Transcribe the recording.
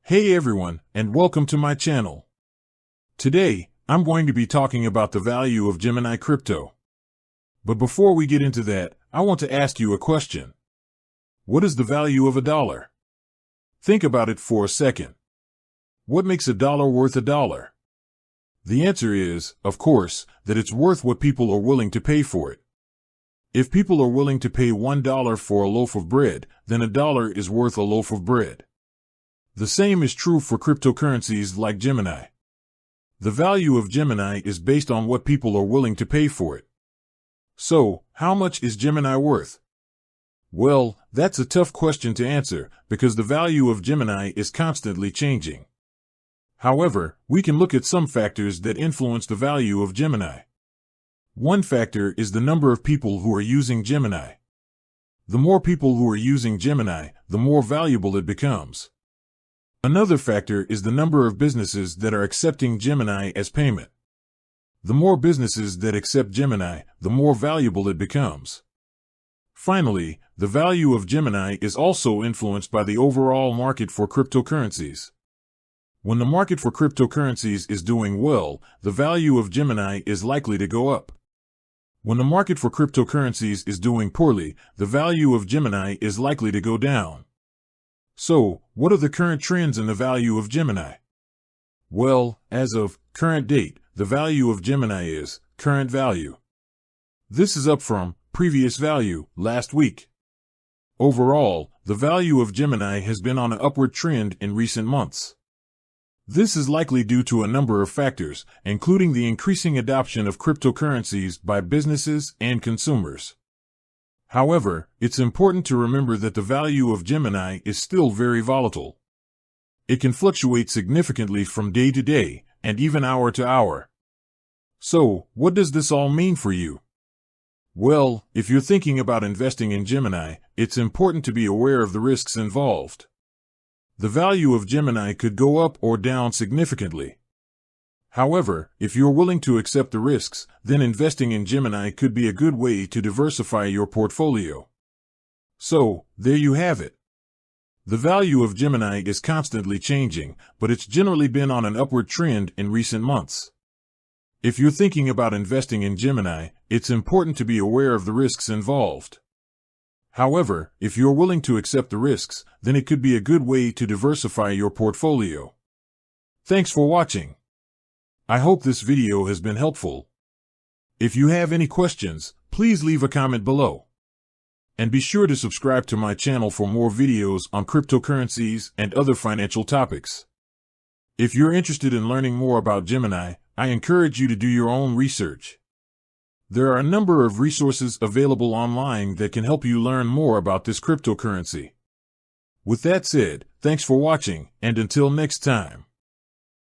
Hey everyone, and welcome to my channel. Today, I'm going to be talking about the value of Gemini crypto. But before we get into that, I want to ask you a question. What is the value of a dollar? Think about it for a second. What makes a dollar worth a dollar? The answer is, of course, that it's worth what people are willing to pay for it. If people are willing to pay $1 for a loaf of bread, then a dollar is worth a loaf of bread. The same is true for cryptocurrencies like Gemini. The value of Gemini is based on what people are willing to pay for it. So, how much is Gemini worth? Well, that's a tough question to answer because the value of Gemini is constantly changing. However, we can look at some factors that influence the value of Gemini. One factor is the number of people who are using Gemini. The more people who are using Gemini, the more valuable it becomes. Another factor is the number of businesses that are accepting Gemini as payment. The more businesses that accept Gemini, the more valuable it becomes. Finally, the value of Gemini is also influenced by the overall market for cryptocurrencies. When the market for cryptocurrencies is doing well, the value of Gemini is likely to go up. When the market for cryptocurrencies is doing poorly, the value of Gemini is likely to go down. So, what are the current trends in the value of Gemini? Well, as of current date, the value of Gemini is current value. This is up from previous value last week. Overall, the value of Gemini has been on an upward trend in recent months. This is likely due to a number of factors, including the increasing adoption of cryptocurrencies by businesses and consumers. However, it's important to remember that the value of Gemini is still very volatile. It can fluctuate significantly from day to day, and even hour to hour. So, what does this all mean for you? Well, if you're thinking about investing in Gemini, it's important to be aware of the risks involved. The value of Gemini could go up or down significantly. However, if you're willing to accept the risks, then investing in Gemini could be a good way to diversify your portfolio. So, there you have it. The value of Gemini is constantly changing, but it's generally been on an upward trend in recent months. If you're thinking about investing in Gemini, it's important to be aware of the risks involved. However, if you're willing to accept the risks, then it could be a good way to diversify your portfolio. Thanks for watching. I hope this video has been helpful. If you have any questions, please leave a comment below. And be sure to subscribe to my channel for more videos on cryptocurrencies and other financial topics. If you're interested in learning more about Gemini, I encourage you to do your own research. There are a number of resources available online that can help you learn more about this cryptocurrency. With that said, thanks for watching, and until next time.